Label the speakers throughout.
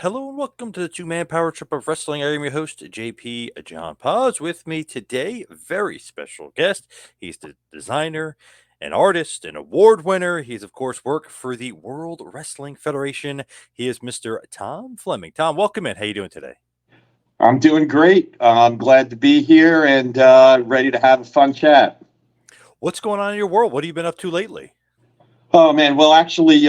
Speaker 1: Hello and welcome to the two-man power trip of wrestling. I am your host, JP John Paz. With me today, very special guest. He's the designer, an artist, an award winner. He's, of course, worked for the World Wrestling Federation. He is Mr. Tom Fleming. Tom, welcome in. How you doing today?
Speaker 2: I'm doing great. I'm glad to be here and ready to have a fun chat.
Speaker 1: What's going on in your world? What have you been up to lately?
Speaker 2: Oh man, well actually,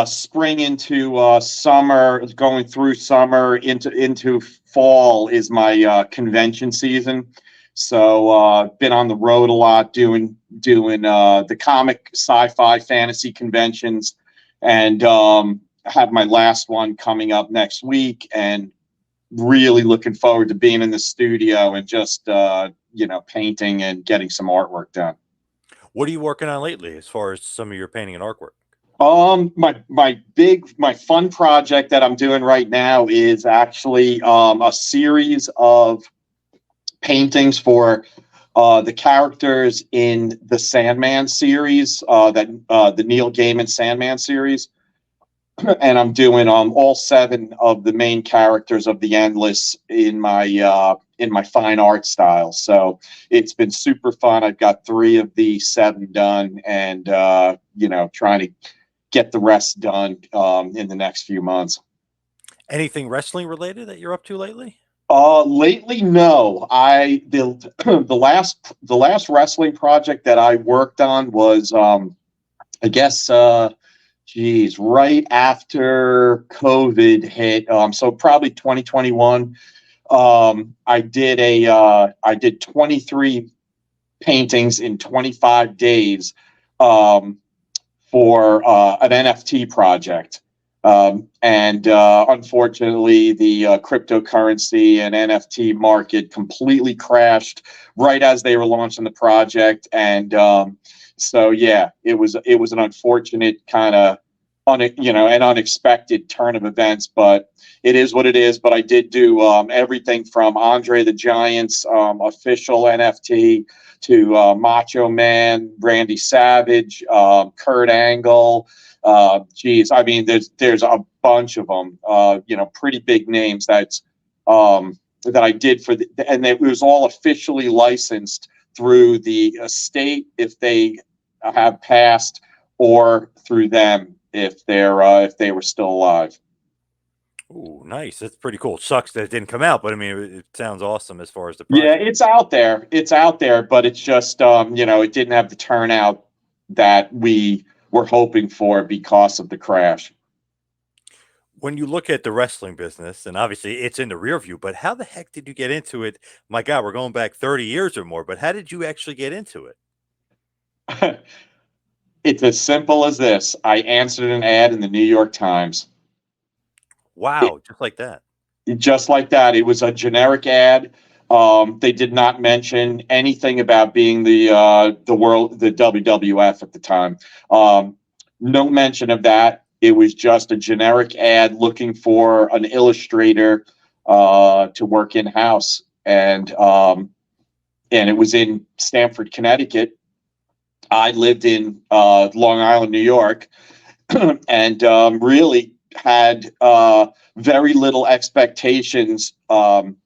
Speaker 2: spring into summer, going through summer into fall is my convention season. So been on the road a lot, doing the comic, sci-fi, fantasy conventions, and have my last one coming up next week, and really looking forward to being in the studio and just painting and getting some artwork done.
Speaker 1: What are you working on lately as far as some of your painting and artwork?
Speaker 2: My fun project that I'm doing right now is actually a series of paintings for the characters in the Sandman series, the Neil Gaiman Sandman series. And I'm doing all 7 of the main characters of the Endless in my fine art style. So it's been super fun. I've got 3 of the 7 done, and trying to get the rest done in the next few months.
Speaker 1: Anything wrestling related that you're up to lately?
Speaker 2: Lately, no. The last wrestling project that I worked on was I guess right after COVID hit. So probably 2021. I did 23 paintings in 25 days for an NFT project. And unfortunately, the cryptocurrency and NFT market completely crashed right as they were launching the project. And so, yeah, it was an unfortunate kind of an unexpected turn of events, but it is what it is. But I did do everything from Andre the Giant's official NFT to Macho Man, Randy Savage, Kurt Angle. I mean, there's a bunch of them. Pretty big names that I did and it was all officially licensed through the estate if they have passed, or through them if they were still alive.
Speaker 1: Oh, nice. That's pretty cool. It sucks that it didn't come out, but I mean, it sounds awesome as far as the
Speaker 2: Yeah,
Speaker 1: project.
Speaker 2: it's out there. It's out there, but it's just it didn't have the turnout that we were hoping for because of the crash.
Speaker 1: When you look at the wrestling business, and obviously it's in the rear view, but how the heck did you get into it? My God, we're going back 30 years or more, but how did you actually get into it?
Speaker 2: It's as simple as this. I answered an ad in the New York Times.
Speaker 1: Wow, just like that.
Speaker 2: Just like that. It was a generic ad. They did not mention anything about being the WWF at the time. No mention of that. It was just a generic ad looking for an illustrator to work in house, and it was in Stamford, Connecticut. I lived in Long Island, New York, and really had very little expectations. And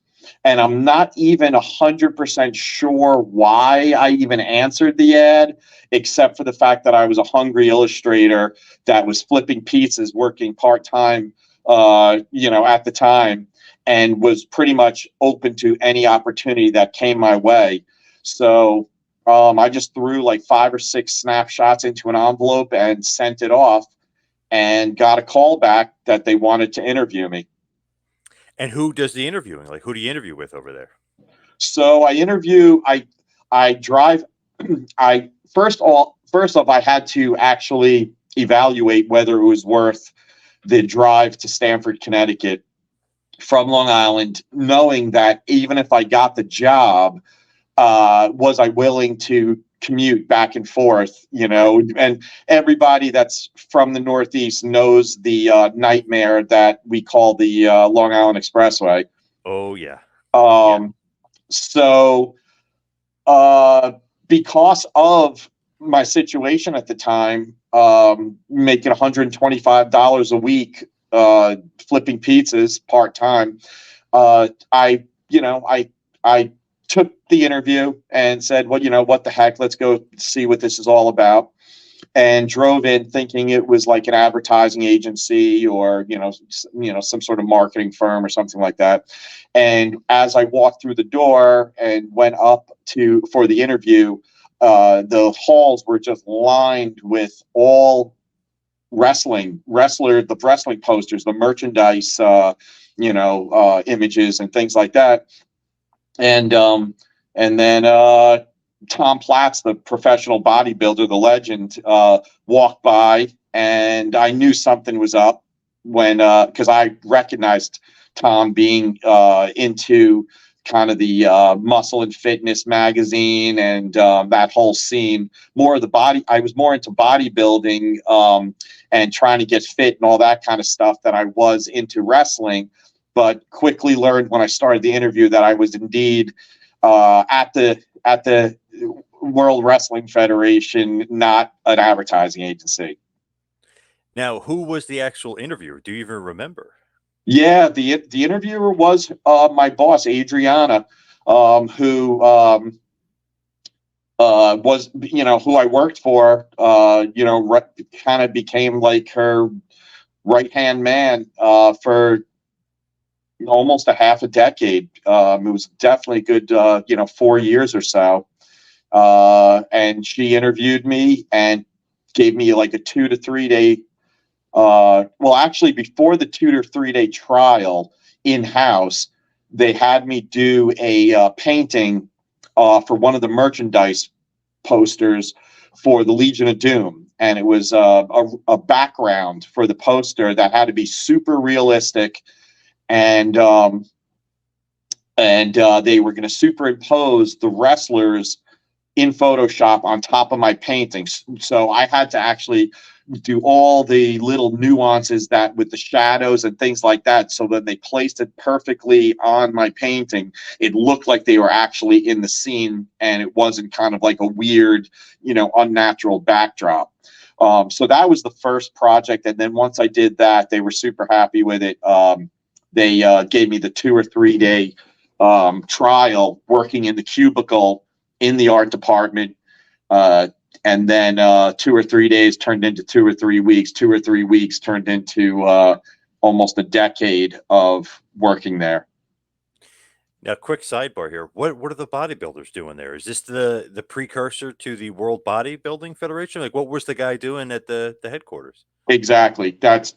Speaker 2: I'm not even 100% sure why I even answered the ad, except for the fact that I was a hungry illustrator that was flipping pizzas, working part-time, at the time, and was pretty much open to any opportunity that came my way. So I just threw like 5 or 6 snapshots into an envelope and sent it off, and got a call back that they wanted to interview me.
Speaker 1: And who does the interviewing? Like, who do you interview with over there?
Speaker 2: So I drive. I first off, I had to actually evaluate whether it was worth the drive to Stamford, Connecticut from Long Island, knowing that even if I got the job, was I willing to commute back and forth, and everybody that's from the Northeast knows the nightmare that we call the Long Island Expressway.
Speaker 1: Oh, yeah.
Speaker 2: So because of my situation at the time, making $125 a week flipping pizzas part-time, I took the interview and said, well, what the heck, let's go see what this is all about, and drove in thinking it was like an advertising agency or some sort of marketing firm or something like that. And as I walked through the door and went up to for the interview, the halls were just lined with all the wrestling posters, the merchandise, images and things like that. And then Tom Platz, the professional bodybuilder, the legend, walked by, and I knew something was up when because I recognized Tom being into kind of the Muscle and Fitness magazine and that whole scene. More of the body. I was more into bodybuilding and trying to get fit and all that kind of stuff than I was into wrestling. But quickly learned when I started the interview that I was indeed at the World Wrestling Federation, not an advertising agency.
Speaker 1: Now, who was the actual interviewer? Do you even remember?
Speaker 2: Yeah, the interviewer was my boss, Adriana, who was who I worked for. Kind of became like her right hand man for almost a half a decade. It was definitely a good 4 years or so. And she interviewed me and gave me like a 2 to 3 day. Well, actually, before the 2 to 3 day trial in house, they had me do a painting for one of the merchandise posters for the Legion of Doom, and it was a background for the poster that had to be super realistic, and they were going to superimpose the wrestlers in Photoshop on top of my paintings. So I had to actually do all the little nuances that with the shadows and things like that, so that they placed it perfectly on my painting. It looked like they were actually in the scene, and it wasn't kind of like a weird, unnatural backdrop. So that was the first project. And then once I did that, they were super happy with it. They gave me the 2 or 3 day trial working in the cubicle in the art department. And then 2 or 3 days turned into 2 or 3 weeks. 2 or 3 weeks turned into almost a decade of working there.
Speaker 1: Now, quick sidebar here. What are the bodybuilders doing there? Is this the precursor to the World Bodybuilding Federation? Like, what was the guy doing at the headquarters?
Speaker 2: Exactly. That's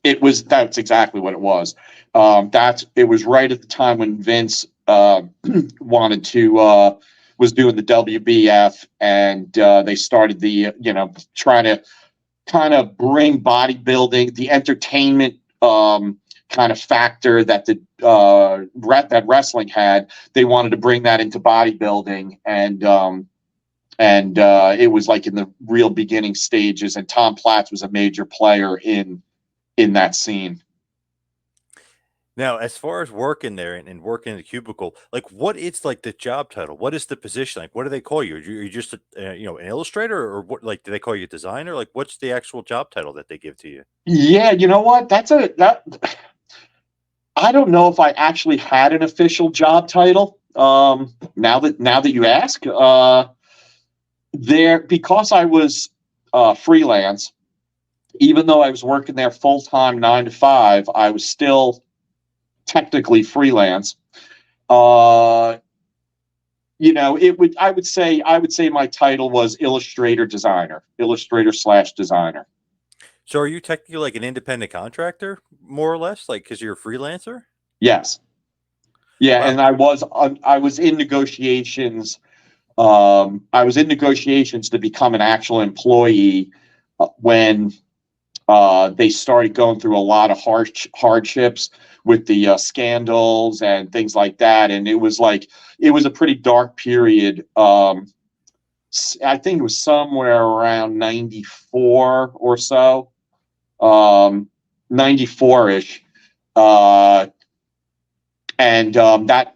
Speaker 2: exactly what it was. It was right at the time when Vince wanted to was doing the WBF, and they started the trying to kind of bring bodybuilding, the entertainment kind of factor that that wrestling had. They wanted to bring that into bodybuilding, and it was like in the real beginning stages. And Tom Platz was a major player in that scene.
Speaker 1: Now, as far as working there and working in the cubicle, like what is like the job title? What is the position? Like, what do they call you? Are you just an illustrator, or what? Like, do they call you a designer? Like, what's the actual job title that they give to you?
Speaker 2: Yeah, you know what? I don't know if I actually had an official job title. Now that you ask, because I was freelance, even though I was working there full time 9 to 5, I was still technically freelance. I would say my title was illustrator/designer.
Speaker 1: So, are you technically like an independent contractor, more or less, like because you're a freelancer?
Speaker 2: Yes. Yeah,
Speaker 1: Wow.
Speaker 2: and I was in negotiations. I was in negotiations to become an actual employee when they started going through a lot of hardships with the scandals and things like that. And it was a pretty dark period. I think it was somewhere around 94 or so, 94-ish. And that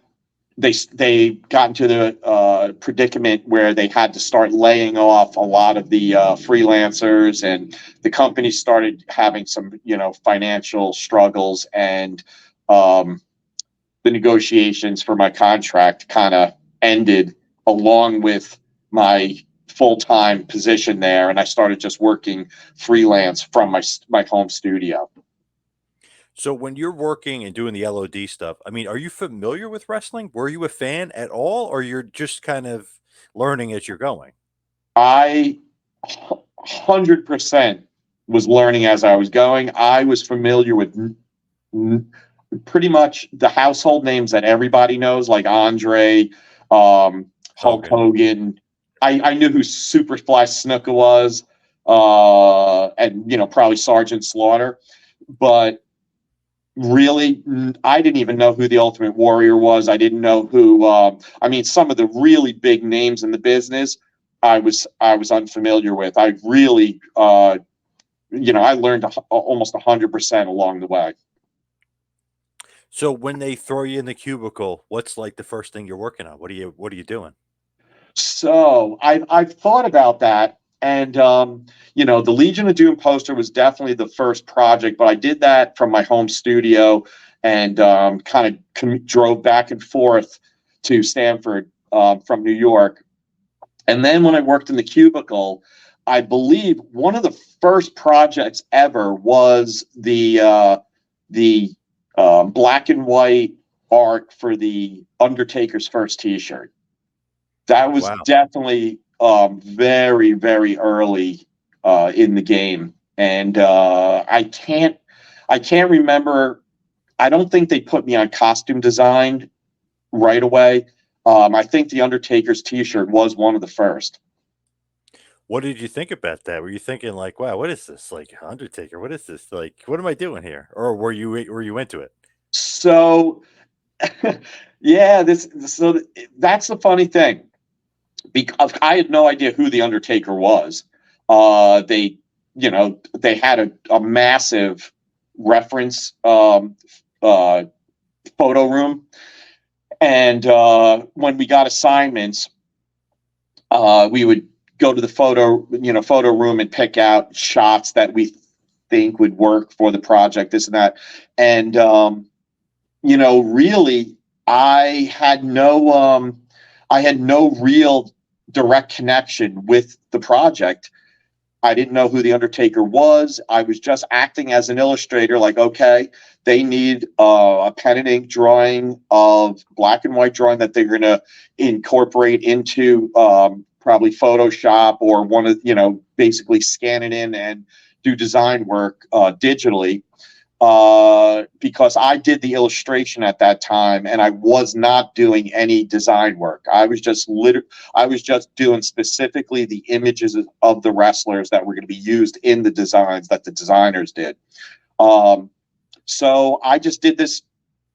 Speaker 2: they got into the predicament where they had to start laying off a lot of the freelancers, and the company started having some financial struggles, and um, the negotiations for my contract kind of ended along with my full-time position there, and I started just working freelance from my home studio.
Speaker 1: So when you're working and doing the LOD stuff, I mean, are you familiar with wrestling? Were you a fan at all, or you're just kind of learning as you're going?
Speaker 2: I 100% was learning as I was going. I was familiar with pretty much the household names that everybody knows, like Andre, Hulk
Speaker 1: Hogan.
Speaker 2: Hogan. I knew who Superfly Snuka was, and probably Sergeant Slaughter, but really, I didn't even know who the Ultimate Warrior was. I didn't know who. I mean, some of the really big names in the business, I was unfamiliar with. I really, I learned almost 100% along the way.
Speaker 1: So when they throw you in the cubicle, what's like the first thing you're working on? What are you doing?
Speaker 2: So I've thought about that, and the Legion of Doom poster was definitely the first project, but I did that from my home studio, and kind of drove back and forth to Stanford from New York. And then when I worked in the cubicle, I believe one of the first projects ever was the black and white art for the Undertaker's first T-shirt. That was
Speaker 1: Wow.
Speaker 2: definitely very, very early in the game, and I can't remember. I don't think they put me on costume design right away. I think the Undertaker's T-shirt was one of the first.
Speaker 1: What did you think about that? Were you thinking like, "Wow, what is this? Like Undertaker? What is this? Like, what am I doing here?" Or were you into it?
Speaker 2: So, yeah, that's the funny thing, because I had no idea who the Undertaker was. They had a massive reference uh, photo room, and when we got assignments, we would go to the photo room and pick out shots that we think would work for the project, this and that, and really, I had no I had no real direct connection with the project. I didn't know who the Undertaker was. I was just acting as an illustrator. Like, okay, they need a pen and ink drawing of black and white drawing that they're going to incorporate into probably Photoshop, or one of basically scan it in and do design work digitally, because I did the illustration at that time, and I was not doing any design work. I was just doing specifically the images of the wrestlers that were going to be used in the designs that the designers did. Um, so I just did this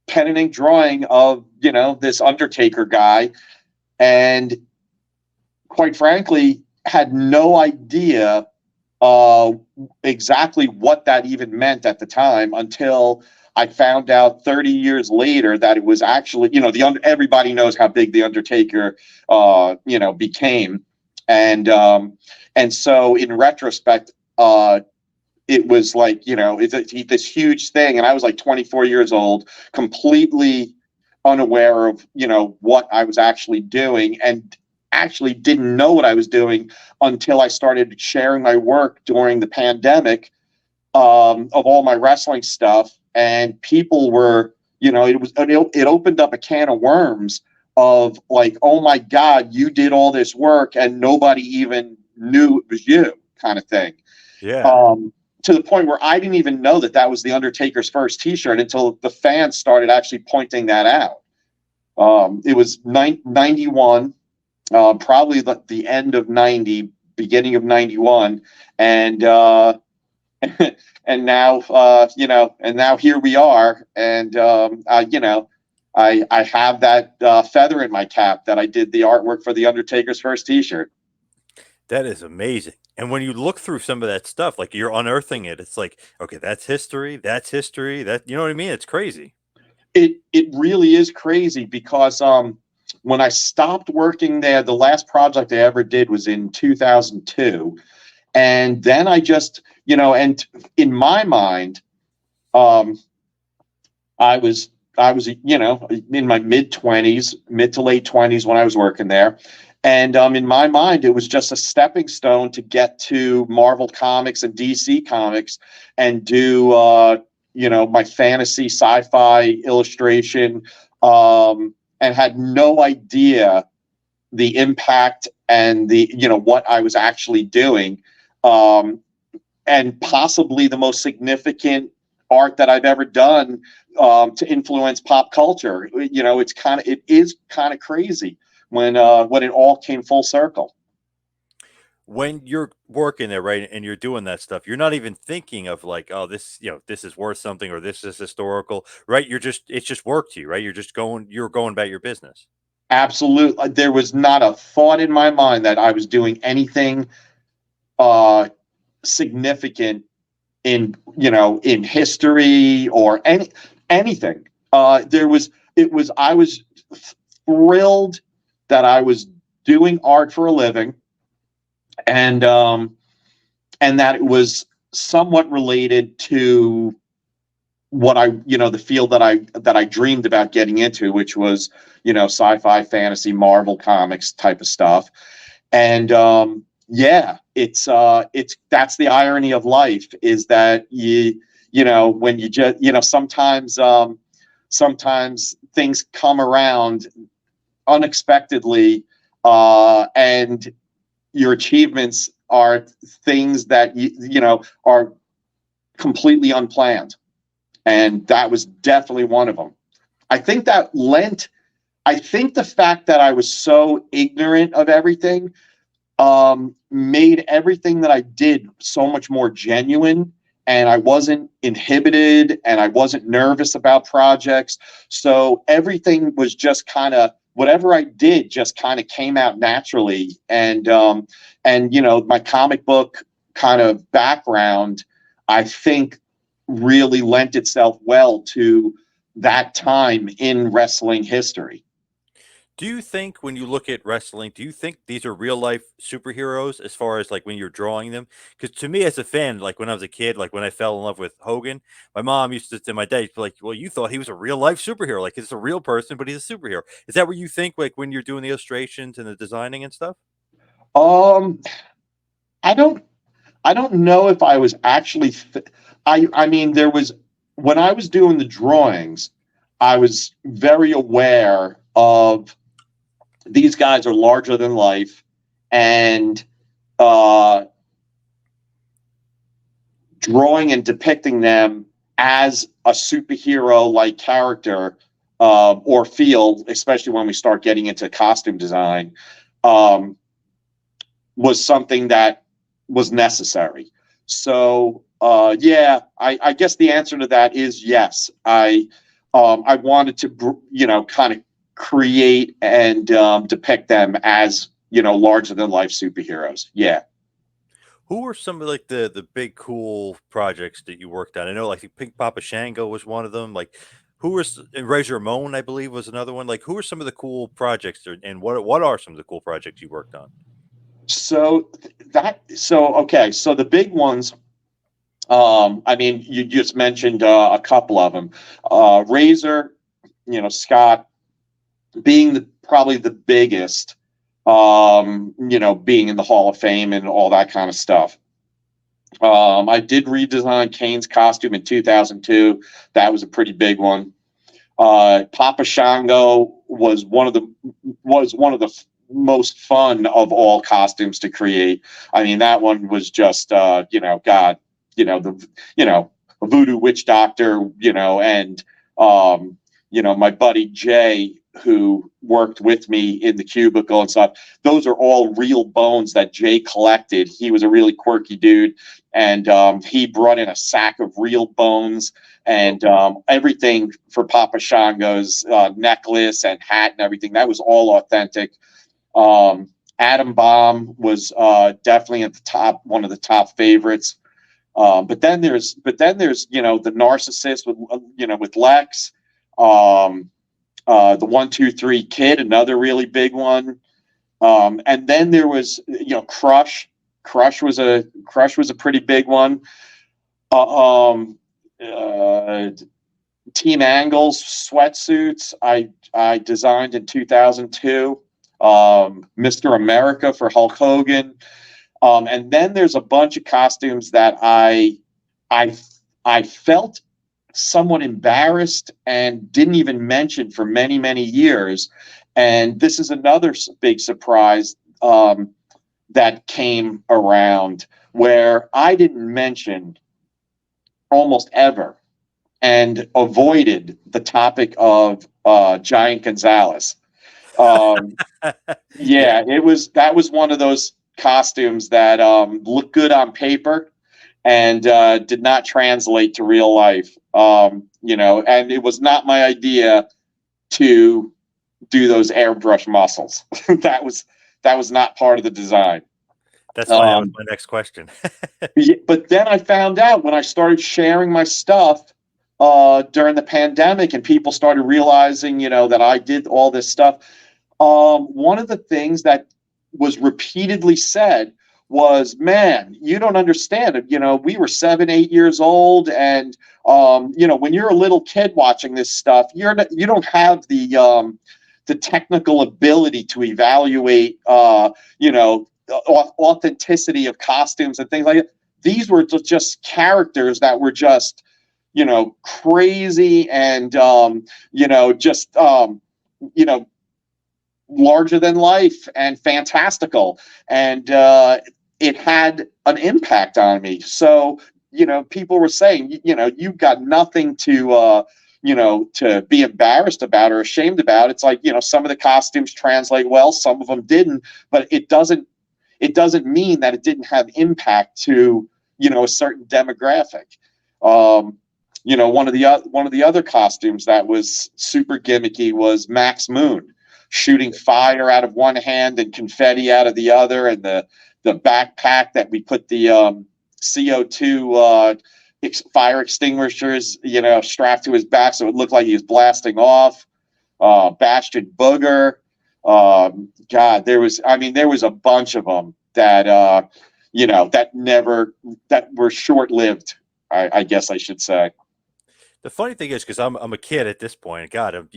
Speaker 2: pen and ink drawing of this Undertaker guy, and quite frankly, had no idea uh, exactly what that even meant at the time, until I found out 30 years later that it was actually, everybody knows how big the Undertaker, became, and so in retrospect, it was like, it's this huge thing, and I was like 24 years old, completely unaware of what I was actually doing, and actually didn't know what I was doing until I started sharing my work during the pandemic, of all my wrestling stuff, and people were, it opened up a can of worms of like, oh my God, you did all this work and nobody even knew it was you, kind of thing.
Speaker 1: Yeah.
Speaker 2: Um, to the point where I didn't even know that that was the Undertaker's first T-shirt until the fans started actually pointing that out. It was 91, probably the end of 90, beginning of 91, and and now and now here we are, and I have that feather in my cap that I did the artwork for the Undertaker's first T-shirt.
Speaker 1: That is amazing. And when you look through some of that stuff, like you're unearthing it, it's like, okay, that's history, that you know what I mean? It's crazy.
Speaker 2: it really is crazy because when I stopped working there, the last project I ever did was in 2002, and then I just, and in my mind, um, I was in my mid-20s, mid to late 20s when I was working there, and in my mind it was just a stepping stone to get to Marvel Comics and DC Comics and do my fantasy sci-fi illustration, and had no idea the impact and the what I was actually doing, um, and possibly the most significant art that I've ever done, to influence pop culture. It is kind of crazy when it all came full circle.
Speaker 1: When you're working there, right, and you're doing that stuff, you're not even thinking of like, oh, this, this is worth something or this is historical, right? It's just work to you, right? You're going about your business.
Speaker 2: Absolutely, there was not a thought in my mind that I was doing anything uh, significant in history or anything. There was it was I was thrilled that I was doing art for a living, and that it was somewhat related to what the field that I dreamed about getting into, which was sci-fi, fantasy, Marvel comics type of stuff. And yeah, it's that's the irony of life, is that when you just sometimes things come around unexpectedly, and your achievements are things that are completely unplanned, and that was definitely one of them. I think that lent. I think the fact that I was so ignorant of everything made everything that I did so much more genuine, and I wasn't inhibited, and I wasn't nervous about projects. So everything was just kind of, whatever I did just kind of came out naturally. And my comic book kind of background, I think, really lent itself well to that time in wrestling history.
Speaker 1: Do you think when you look at wrestling, do you think these are real life superheroes as far as like when you're drawing them? Because to me as a fan, like when I was a kid, like when I fell in love with Hogan, my mom used to, my dad, like, well, you thought he was a real life superhero. Like it's a real person, but he's a superhero. Is that what you think, like when you're doing the illustrations and the designing and stuff?
Speaker 2: Um, I don't I don't know if I was actually. I mean, there was, when I was doing the drawings, I was very aware of, these guys are larger than life, and uh, drawing and depicting them as a superhero like character, or feel, especially when we start getting into costume design, um, was something that was necessary. So yeah, I guess the answer to that is yes. I wanted to kind of create and depict them as larger than life superheroes. Yeah.
Speaker 1: Who were some of like the big cool projects that you worked on? I know like Pink Papa Shango was one of them. Like who was and Razor Ramon, I believe, was another one. Like who are some of the cool projects and what are some of the cool projects you worked on?
Speaker 2: Okay, so the big ones. I mean, you just mentioned a couple of them. Razor, Scott being probably the biggest, being in the Hall of Fame and all that kind of stuff. I did redesign Kane's costume in 2002. That was a pretty big one. Papa Shango was one of the most fun of all costumes to create. I mean, that one was just God, the voodoo witch doctor, and my buddy Jay, who worked with me in the cubicle and stuff. Those are all real bones that Jay collected. He was a really quirky dude, and he brought in a sack of real bones, and everything for Papa Shango's necklace and hat and everything. That was all authentic. Atom Bomb was definitely at the top, one of the top favorites. But then there's the narcissist with with Lex. The 1, 2, 3 Kid, another really big one. And then there was, Crush. Crush was a pretty big one. Um, uh, Team Angle's sweatsuits. I designed in 2002. Mr. America for Hulk Hogan. And then there's a bunch of costumes that I I felt somewhat embarrassed and didn't even mention for many, many years. And this is another big surprise that came around where I didn't mention almost ever and avoided the topic of Giant Gonzalez. Um,
Speaker 1: Yeah,
Speaker 2: yeah, that was one of those costumes that looked good on paper and did not translate to real life. And it was not my idea to do those airbrush muscles. that was that was not part of the design.
Speaker 1: that's funny. That was
Speaker 2: Um,
Speaker 1: my next question.
Speaker 2: but then I found out when I started sharing my stuff during the pandemic, and people started realizing, that I did all this stuff. One of the things that was repeatedly said was, "Man, you don't understand it. We were 7, 8 years old, and when you're a little kid watching this stuff, you don't have the technical ability to evaluate, authenticity of costumes and things like that. These were just characters that were just, crazy and, just, larger than life and fantastical. And it had an impact on me. So, people were saying, you've got nothing to be embarrassed about or ashamed about. It's like, some of the costumes translate well, some of them didn't, but it doesn't mean that it didn't have impact to, a certain demographic. One of the other costumes that was super gimmicky was Max Moon, shooting fire out of one hand and confetti out of the other, and the backpack that we put the CO2 fire extinguishers, strapped to his back so it looked like he was blasting off. Bastion Booger. God, there was a bunch of them that that were short lived. I guess I should say.
Speaker 1: The funny thing is, because I'm a kid at this point. God,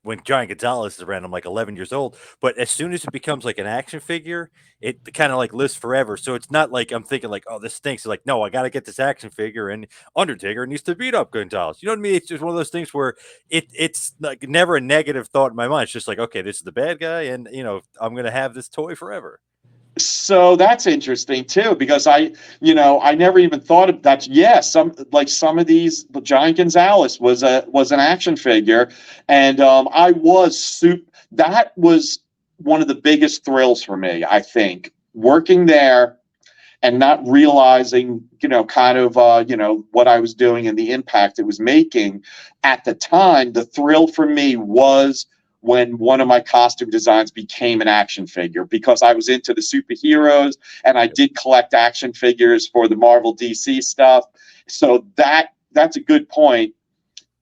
Speaker 1: when Giant Gonzalez is around, I'm like 11 years old. But as soon as it becomes like an action figure, it kind of like lives forever. So it's not like I'm thinking like, oh, this stinks. It's like, no, I got to get this action figure, and Undertaker needs to beat up Gonzalez. You know what I mean? It's just one of those things where it's like never a negative thought in my mind. It's just like, okay, this is the bad guy, and I'm gonna have this toy forever.
Speaker 2: So that's interesting too, because I never even thought of that. Yeah, some of these, Giant Gonzalez was an action figure, and that was one of the biggest thrills for me. I think working there and not realizing, kind of, what I was doing and the impact it was making at the time. The thrill for me was when one of my costume designs became an action figure, because I was into the superheroes and I did collect action figures for the Marvel DC stuff. So that's a good point.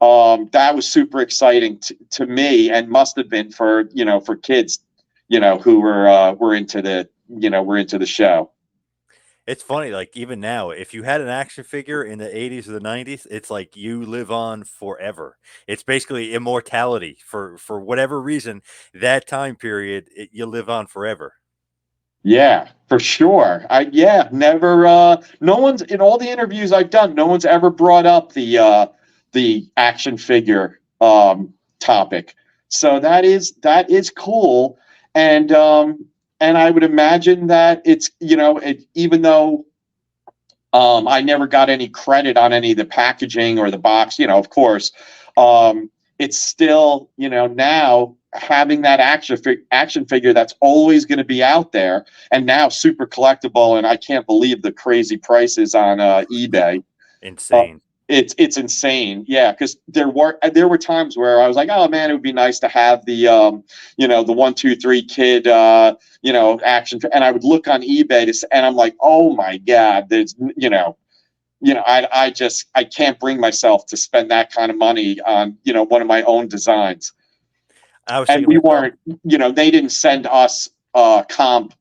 Speaker 2: That was super exciting to me, and must have been for kids, who were into the show.
Speaker 1: It's funny, like even now, if you had an action figure in the 80s or the 90s, it's like you live on forever. It's basically immortality for whatever reason. That time period, you live on forever.
Speaker 2: Yeah, for sure. Never. No one's, in all the interviews I've done, no one's ever brought up the action figure topic. So that is cool, and I would imagine that it's, even though I never got any credit on any of the packaging or the box, of course, it's still, now having that action figure that's always going to be out there, and now super collectible, and I can't believe the crazy prices on eBay. Uh,
Speaker 1: Insane.
Speaker 2: it's insane, yeah. Because there were times where I was like, oh man, it would be nice to have the 1, 2, 3 Kid, action, and I would look on eBay and I'm like, oh my god, there's I can't bring myself to spend that kind of money on, one of my own designs.
Speaker 1: I was
Speaker 2: And
Speaker 1: thinking
Speaker 2: we
Speaker 1: like, oh,
Speaker 2: weren't, they didn't send us comp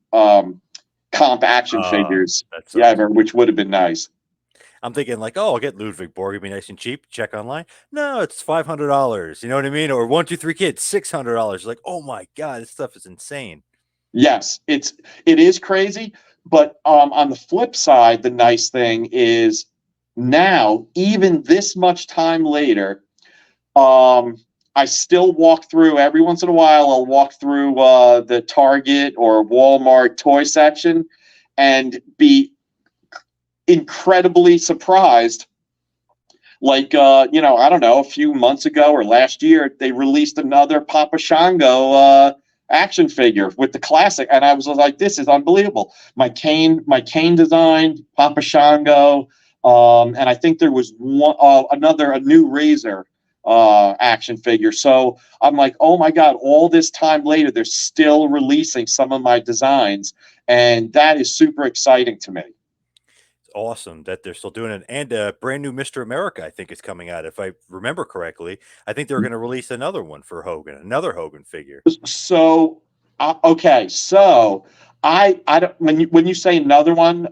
Speaker 2: action figures
Speaker 1: that sucks.
Speaker 2: ever, which would have been nice.
Speaker 1: I'm thinking like, oh, I'll get Ludwig Borg. It'd be nice and cheap. Check online. No, it's $500. You know what I mean? Or 1, 2, 3 kids, $600. Like, oh my god, this stuff is insane.
Speaker 2: Yes, it is crazy, but on the flip side, the nice thing is now, even this much time later, I still walk through every once in a while. I'll walk through the Target or Walmart toy section and be incredibly surprised. Like, I don't know, a few months ago or last year, they released another Papa Shango action figure with the classic, and I was like, "This is unbelievable!" My cane design, Papa Shango, and I think there was a new Razor action figure. So I'm like, "Oh my god!" All this time later, they're still releasing some of my designs, and that is super exciting to me.
Speaker 1: It's awesome that they're still doing it. And a brand new Mr. America, I think, is coming out. If I remember correctly, I think they're going to release another one for Hogan, another Hogan figure.
Speaker 2: So, okay, so I don't, when you say another one,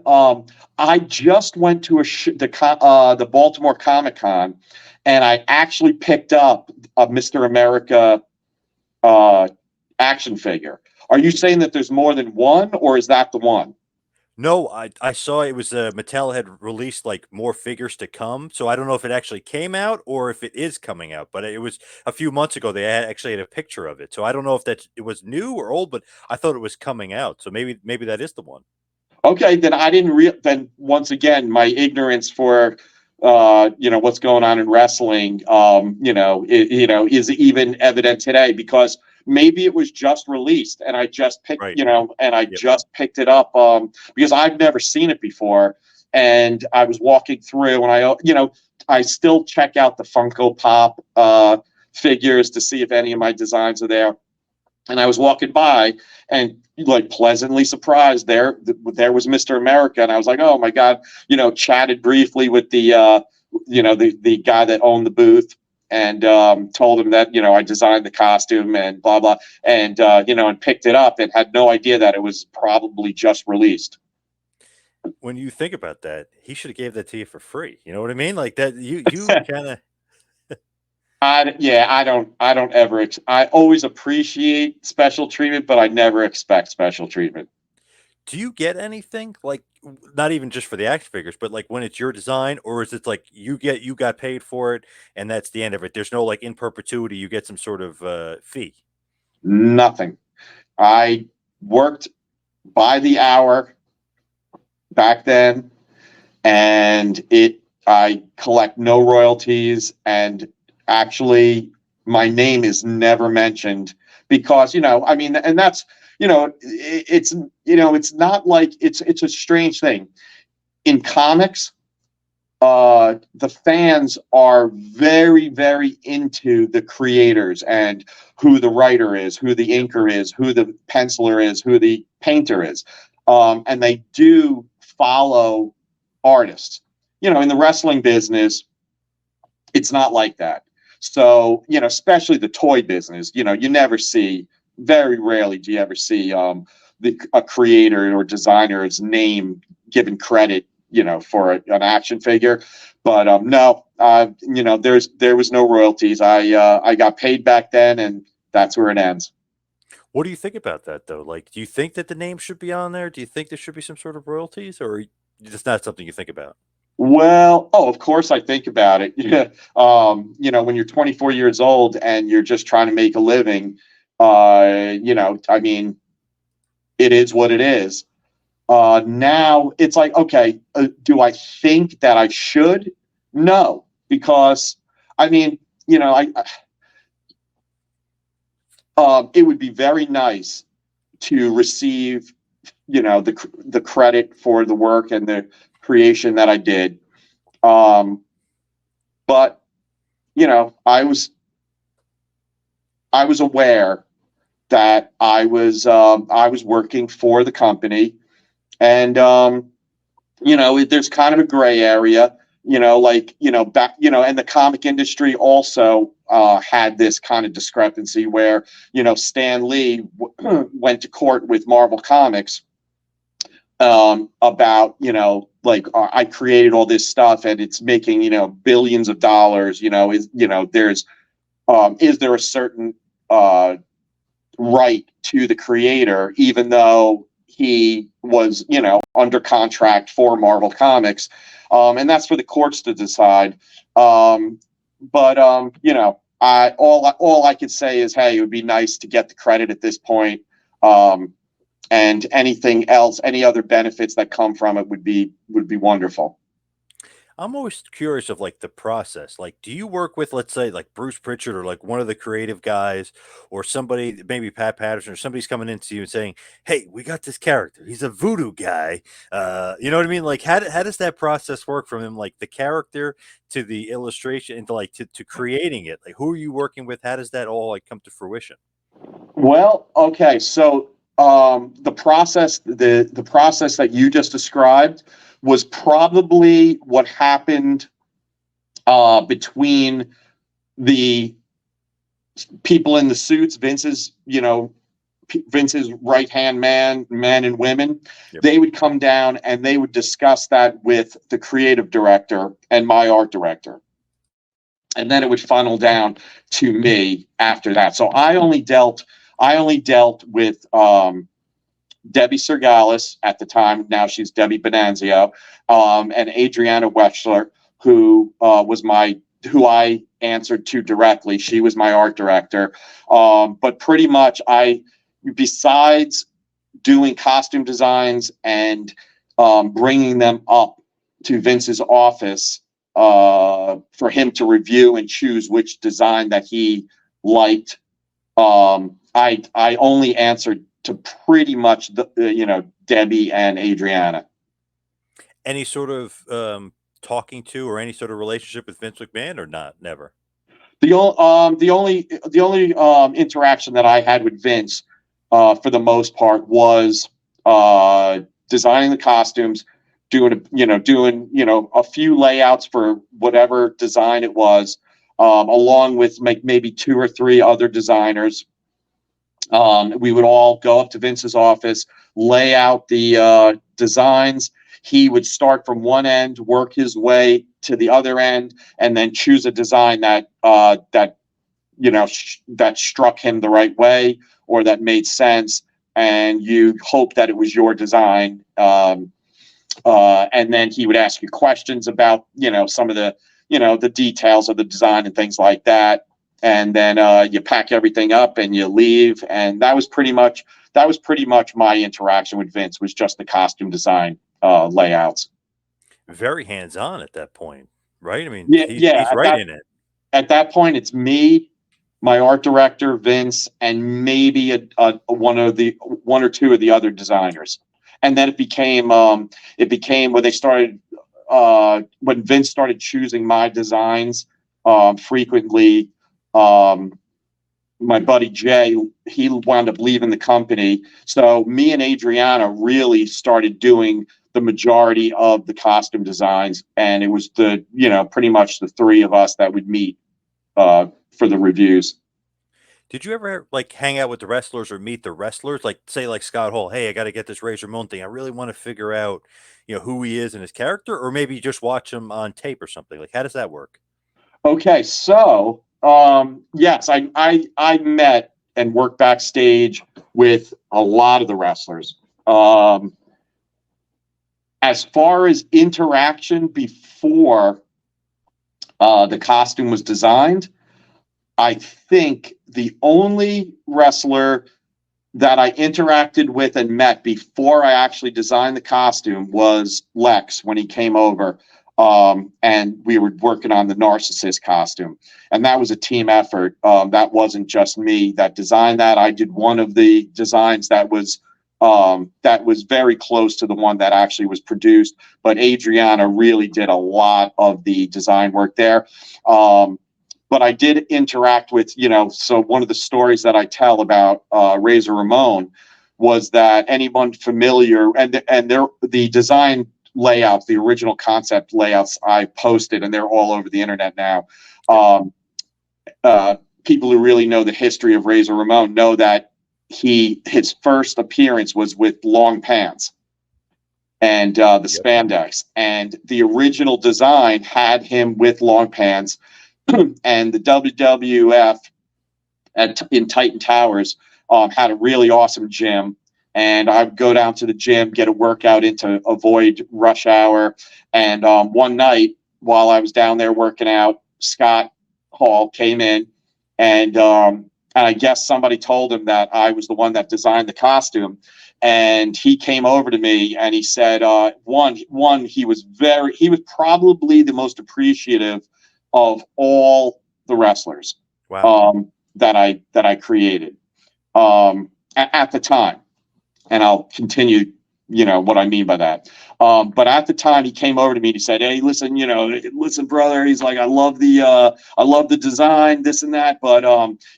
Speaker 2: I just went to the Baltimore Comic Con, and I actually picked up a Mr. America uh, action figure. Are you saying that there's more than one, or is that the one?
Speaker 1: No, I saw it was Mattel had released like more figures to come, so I don't know if it actually came out or if it is coming out. But it was a few months ago. They actually had a picture of it, so I don't know if it was new or old. But I thought it was coming out, so maybe that is the one.
Speaker 2: Okay, then I didn't then once again, my ignorance for what's going on in wrestling is even evident today, because maybe it was just released and I just picked
Speaker 1: Right.
Speaker 2: and I
Speaker 1: Yep.
Speaker 2: just picked it up because I've never seen it before, and I was walking through, and I still check out the Funko Pop figures to see if any of my designs are there, and I was walking by and like pleasantly surprised, there was Mr. America, and I was like, oh my god, chatted briefly with the guy that owned the booth, and told him that I designed the costume and blah blah, and and picked it up and had no idea that it was probably just released.
Speaker 1: When you think about that, he should have gave that to you for free. You know what I mean? Like that, you kind of.
Speaker 2: I don't ever. I always appreciate special treatment, but I never expect special treatment.
Speaker 1: Do you get anything like not even just for the action figures, but like when it's your design, or is it like you got paid for it and that's the end of it? There's no like in perpetuity. You get some sort of fee.
Speaker 2: Nothing. I worked by the hour back then, and I collect no royalties, and actually my name is never mentioned, because I mean, and that's it's not like it's a strange thing in comics. The fans are very, very into the creators and who the writer is, who the inker is, who the penciler is, who the painter is, and they do follow artists. In the wrestling business, it's not like that. So, especially the toy business, you never see, very rarely do you ever see a creator or designer's name given credit, for an action figure. But no, there was no royalties. I got paid back then, and that's where it ends.
Speaker 1: What do you think about that though? Like, do you think that the name should be on there? Do you think there should be some sort of royalties, or it's not something you think about?
Speaker 2: Well, oh, of course I think about it. Yeah. When you're 24 years old and you're just trying to make a living, I mean, it is what it is. Now it's like, okay, do I think that I should? No, because I mean, it would be very nice to receive, the credit for the work and the creation that I did. But I was aware that I was working for the company, and there's kind of a gray area, back, and the comic industry also had this kind of discrepancy where, Stan Lee went to court with Marvel Comics about, I created all this stuff and it's making, billions of dollars, is there a certain right to the creator, even though he was, under contract for Marvel Comics, and that's for the courts to decide. But all I could say is, hey, it would be nice to get the credit at this point, and anything else, any other benefits that come from it would be wonderful.
Speaker 1: I'm always curious of like the process. Like, do you work with, let's say, like Bruce Pritchard or like one of the creative guys or somebody, maybe Pat Patterson or somebody's coming into you and saying, "Hey, we got this character. He's a voodoo guy." You know what I mean? Like, how does that process work from him, like the character to the illustration and to like to creating it? Like, who are you working with? How does that all like come to fruition?
Speaker 2: Well, okay, so the process that you just described was probably what happened between the people in the suits, Vince's right hand man, men and women.
Speaker 1: Yep.
Speaker 2: They would come down and they would discuss that with the creative director and my art director. And then it would funnel down to me after that. So I only dealt with Debbie Sergalis at the time. Now she's Debbie Bonanzio, and Adriana Wechsler, who I answered to directly. She was my art director. But pretty much besides doing costume designs and bringing them up to Vince's office for him to review and choose which design that he liked, I only answered to pretty much Debbie and Adriana.
Speaker 1: Any sort of talking to or any sort of relationship with Vince McMahon or not? Never.
Speaker 2: The only interaction that I had with Vince, for the most part, was designing the costumes, doing a few layouts for whatever design it was, along with maybe two or three other designers. We would all go up to Vince's office, lay out the designs. He would start from one end, work his way to the other end, and then choose a design that struck him the right way or that made sense. And you hope that it was your design. And then he would ask you questions about some of the details of the design and things like that. And then you pack everything up and you leave. And that was pretty much my interaction with Vince, was just the costume design layouts.
Speaker 1: Very hands-on at that point, right? I mean,
Speaker 2: Yeah, yeah.
Speaker 1: he's right in it.
Speaker 2: At that point, it's me, my art director, Vince, and maybe one or two of the other designers. And then it became when they started when Vince started choosing my designs frequently. My buddy Jay, he wound up leaving the company. So me and Adriana really started doing the majority of the costume designs. And it was pretty much the three of us that would meet for the reviews.
Speaker 1: Did you ever like hang out with the wrestlers or meet the wrestlers? Like say like Scott Hall, hey, I got to get this Razor Ramon thing. I really want to figure out, who he is and his character, or maybe just watch him on tape or something. Like, how does that work?
Speaker 2: Okay, so yes, I met and worked backstage with a lot of the wrestlers. As far as interaction before the costume was designed, I think the only wrestler that I interacted with and met before I actually designed the costume was Lex when he came over. And we were working on the Narcissist costume, and that was a team effort. That wasn't just me that designed that. I did one of the designs that was very close to the one that actually was produced, but Adriana really did a lot of the design work there. But I did interact with, so one of the stories that I tell about Razor Ramon was that anyone familiar, and the design layouts, the original concept layouts I posted, and they're all over the internet now.
Speaker 1: Yep.
Speaker 2: People who really know the history of Razor Ramon know that his first appearance was with long pants and the
Speaker 1: Yep.
Speaker 2: spandex, and the original design had him with long pants, and the WWF in Titan Towers had a really awesome gym. And I'd go down to the gym, get a workout in to avoid rush hour. And one night while I was down there working out, Scott Hall came in, and I guess somebody told him that I was the one that designed the costume. And he came over to me and he said, he was probably the most appreciative of all the wrestlers.
Speaker 1: Wow.
Speaker 2: That I created at the time, and I'll continue. What I mean by that. But at the time, he came over to me and he said, "Hey, listen, brother." He's like, "I love the design, this and that, but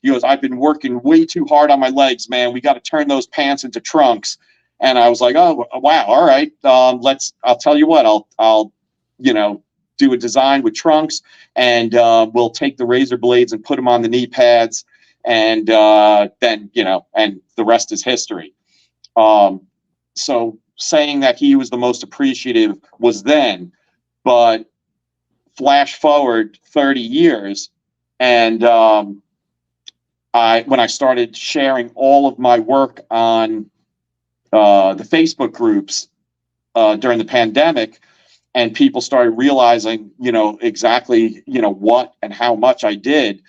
Speaker 2: he goes, I've been working way too hard on my legs, man. We got to turn those pants into trunks." And I was like, "Oh, wow, all right. I'll tell you what. I'll do a design with trunks, and we'll take the razor blades and put them on the knee pads, and then and the rest is history." So saying that he was the most appreciative was then, but flash forward 30 years, and when I started sharing all of my work on the Facebook groups during the pandemic, and people started realizing, exactly, what and how much I did.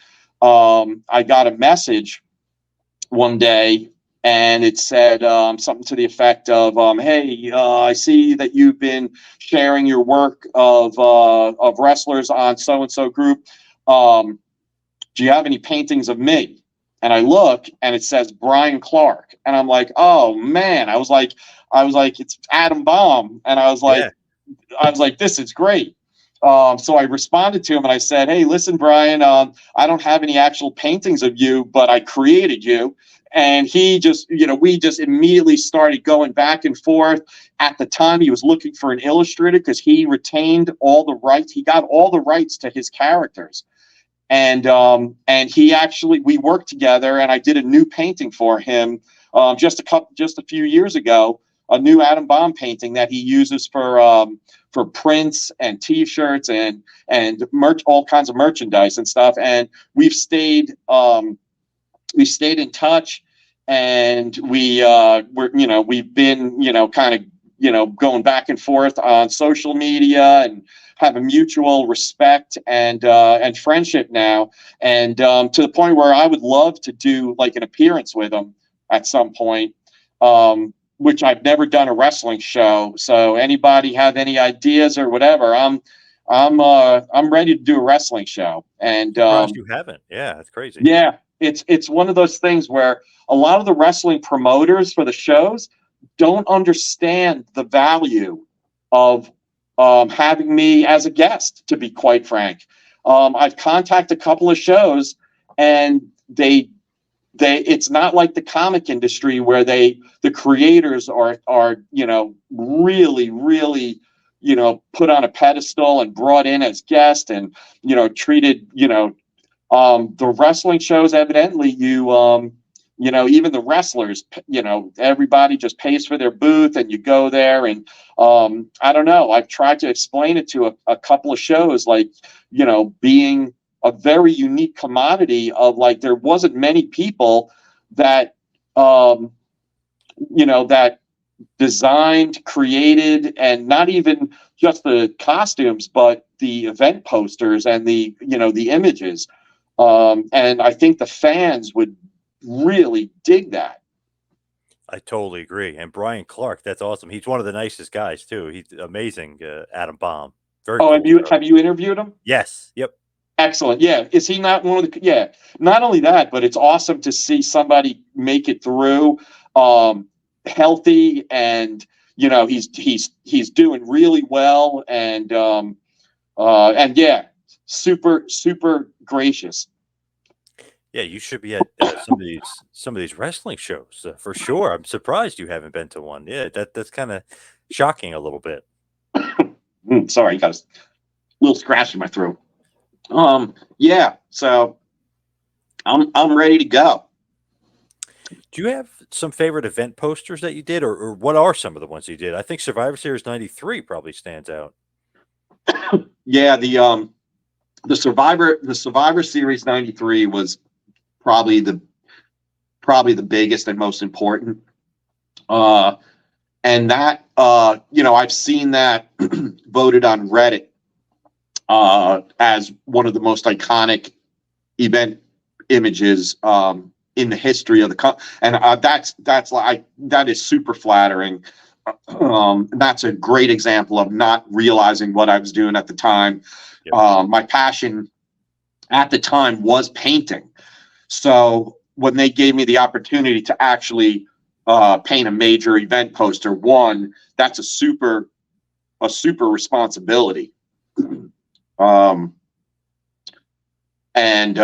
Speaker 2: I got a message one day, and it said something to the effect of, "Hey, I see that you've been sharing your work of wrestlers on so and so group. Do you have any paintings of me?" And I look, and it says Brian Clark, and I'm like, "Oh man!" I was like, "It's Adam Bomb," and
Speaker 1: Yeah.
Speaker 2: I was like, "This is great." So I responded to him and I said, "Hey, listen, Brian, I don't have any actual paintings of you, but I created you." And he just, we just immediately started going back and forth. At the time, he was looking for an illustrator because he retained all the rights. He got all the rights to his characters. And he actually, we worked together, and I did a new painting for him just a few years ago, a new Adam Bomb painting that he uses for prints and T-shirts and merch, all kinds of merchandise and stuff. And we've stayed in touch, and we've been kind of going back and forth on social media, and have a mutual respect and friendship now, and to the point where I would love to do like an appearance with him at some point. Which I've never done a wrestling show. So anybody have any ideas or whatever? I'm ready to do a wrestling show. And
Speaker 1: Surprised you haven't. Yeah, that's crazy.
Speaker 2: yeah, it's one of those things where a lot of the wrestling promoters for the shows don't understand the value of having me as a guest, to be quite frank. I've contacted a couple of shows, and they it's not like the comic industry where the creators are really put on a pedestal and brought in as guests, and treated. The wrestling shows, evidently, even the wrestlers, everybody just pays for their booth, and you go there, and I don't know, I've tried to explain it to a couple of shows, like, being a very unique commodity of, like, there wasn't many people that that designed, created, and not even just the costumes, but the event posters and the images. And I think the fans would really dig that.
Speaker 1: I totally agree. And Brian Clark, that's awesome. He's one of the nicest guys too. He's amazing. Adam Bomb, very
Speaker 2: Oh, have
Speaker 1: cool.
Speaker 2: you interviewed him?
Speaker 1: Yes. Yep.
Speaker 2: Excellent. Yeah. Is he not one of the? Yeah. Not only that, but it's awesome to see somebody make it through, healthy, and he's doing really well, and yeah, super gracious.
Speaker 1: Yeah, you should be at some of these wrestling shows for sure. I'm surprised you haven't been to one. Yeah, that's kind of shocking a little bit.
Speaker 2: Sorry, got a little scratch in my throat. Yeah, so I'm ready to go.
Speaker 1: Do you have some favorite event posters that you did, or what are some of the ones you did? I think Survivor Series '93 probably stands out.
Speaker 2: Yeah, the Survivor Series '93 was probably the probably the biggest and most important. Uh, and that I've seen that voted on Reddit as one of the most iconic event images in the history of the and that is super flattering. That's a great example of not realizing what I was doing at the time.
Speaker 1: Yep.
Speaker 2: My passion at the time was painting, so when they gave me the opportunity to actually paint a major event poster, that's a super responsibility. Um, and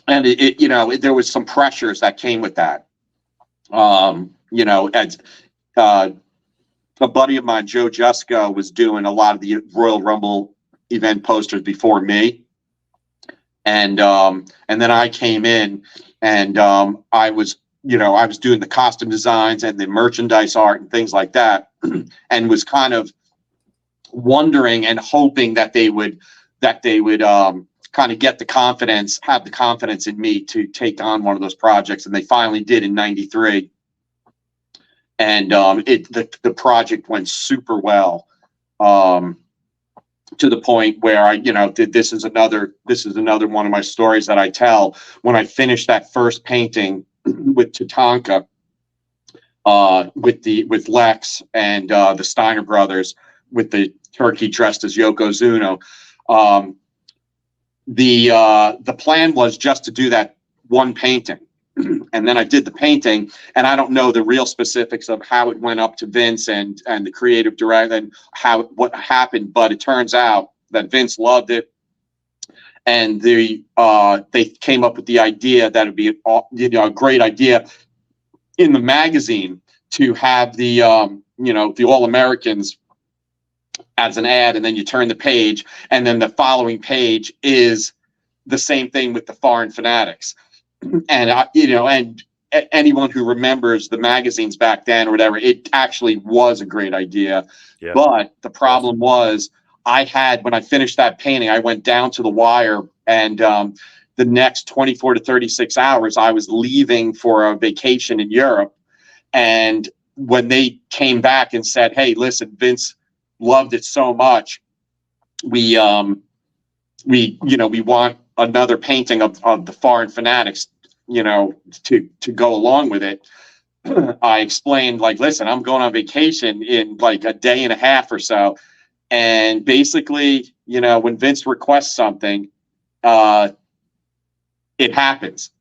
Speaker 2: and there was some pressures that came with that. As a buddy of mine, Joe Jusko, was doing a lot of the Royal Rumble event posters before me, and then I came in, and I was doing the costume designs and the merchandise art and things like that, and was kind of wondering and hoping that they would kind of have the confidence in me to take on one of those projects, and they finally did in '93. And the project went super well, to the point where this is another one of my stories that I tell. When I finished that first painting with Tatanka, with Lex and the Steiner brothers, with the turkey dressed as Yokozuna, the plan was just to do that one painting. And then I did the painting, and I don't know the real specifics of how it went up to Vince and the creative director and what happened, but it turns out that Vince loved it, and they came up with the idea that it'd be a great idea in the magazine to have the All Americans as an ad, and then you turn the page, and then the following page is the same thing with the Foreign Fanatics. And anyone who remembers the magazines back then or whatever, it actually was a great idea.
Speaker 1: Yeah.
Speaker 2: But the problem was, when I finished that painting, I went down to the wire, and the next 24 to 36 hours, I was leaving for a vacation in Europe. And when they came back and said, "Hey, listen, Vince loved it so much, we want another painting of the Foreign Fanatics, to go along with it," I explained, like, listen, I'm going on vacation in like a day and a half or so. And basically, when Vince requests something, it happens.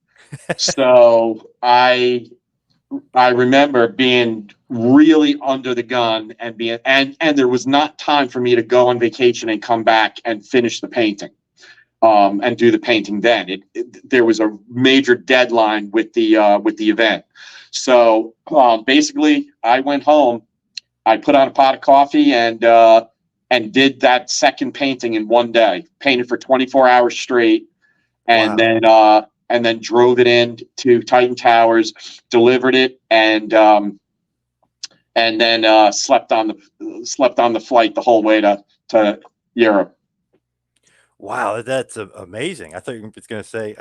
Speaker 2: So I remember being really under the gun and there was not time for me to go on vacation and come back and finish the painting. And do the painting then. There was a major deadline with the event. So basically, I went home, I put on a pot of coffee, and did that second painting in one day. Painted for 24 hours straight, and
Speaker 1: Wow.
Speaker 2: then drove it in to Titan Towers, delivered it, and then slept on the flight the whole way to Europe.
Speaker 1: Wow, that's amazing. I thought you were going to say,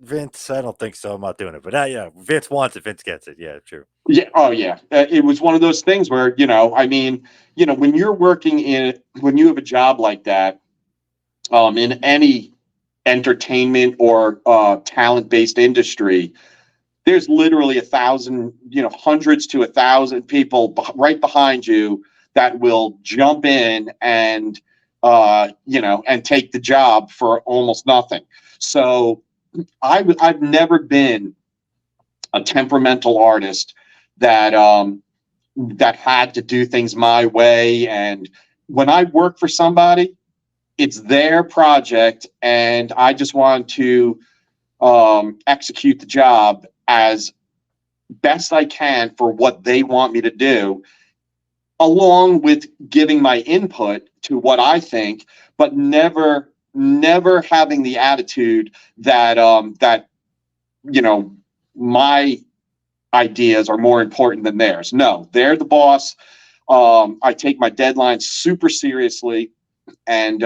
Speaker 1: Vince, I don't think so. I'm not doing it. But yeah, Vince wants it. Vince gets it. Yeah, true.
Speaker 2: Yeah. Oh, yeah. It was one of those things where, when when you have a job like that, in any entertainment or talent-based industry, there's literally 1,000, hundreds to 1,000 people right behind you that will jump in and take the job for almost nothing. So I've never been a temperamental artist that had to do things my way. And when I work for somebody, it's their project, and I just want to execute the job as best I can for what they want me to do, along with giving my input to what I think, but never having the attitude that that my ideas are more important than theirs. No, they're the boss. I take my deadlines super seriously, and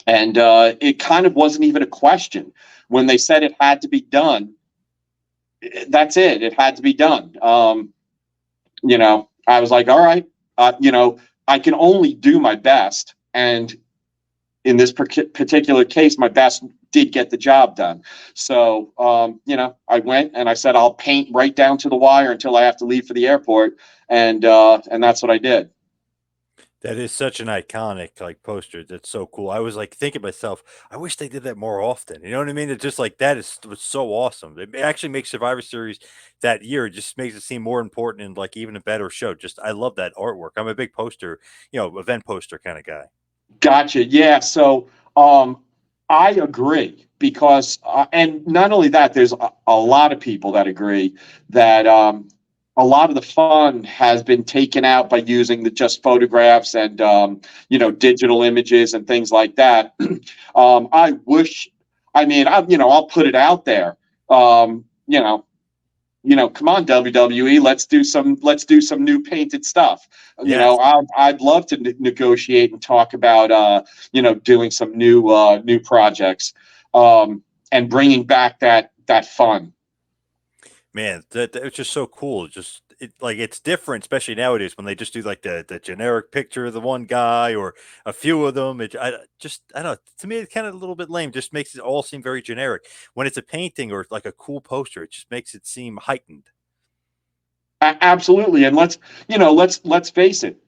Speaker 2: it kind of wasn't even a question when they said it had to be done. That's it. It had to be done. I was like, all right, I can only do my best, and in this particular case, my best did get the job done. So, I went and I said, I'll paint right down to the wire until I have to leave for the airport. And that's what I did.
Speaker 1: That is such an iconic like poster. That's so cool. I was like thinking to myself, I wish they did that more often. You know what I mean? It's just like that is was so awesome. It actually makes Survivor Series that year. It just makes it seem more important and like even a better show. Just I love that artwork. I'm a big poster, event poster kind of guy.
Speaker 2: Gotcha. Yeah. So, I agree because, and not only that, there's a lot of people that agree that a lot of the fun has been taken out by using the just photographs and digital images and things like that. I wish. I mean, I'll put it out there. Um, you know, come on, WWE, let's do some new painted stuff.
Speaker 1: Yes.
Speaker 2: I'd love to negotiate and talk about doing some new projects, and bringing back that fun.
Speaker 1: Man, that it's just so cool. Just like it's different, especially nowadays when they just do like the generic picture of the one guy or a few of them. I don't know. To me, it's kind of a little bit lame. Just makes it all seem very generic. When it's a painting or like a cool poster, it just makes it seem heightened.
Speaker 2: Absolutely, and let's face it.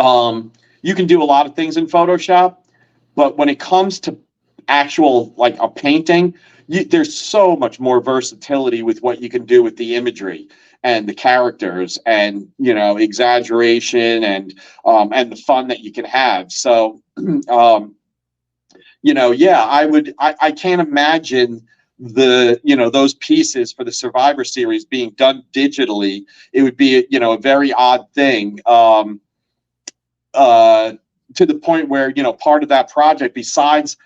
Speaker 2: You can do a lot of things in Photoshop, but when it comes to actual like a painting, there's so much more versatility with what you can do with the imagery and the characters and exaggeration and the fun that you can have. So yeah, I can't imagine those pieces for the Survivor Series being done digitally. It would be a very odd thing. Uh, to the point where part of that project, besides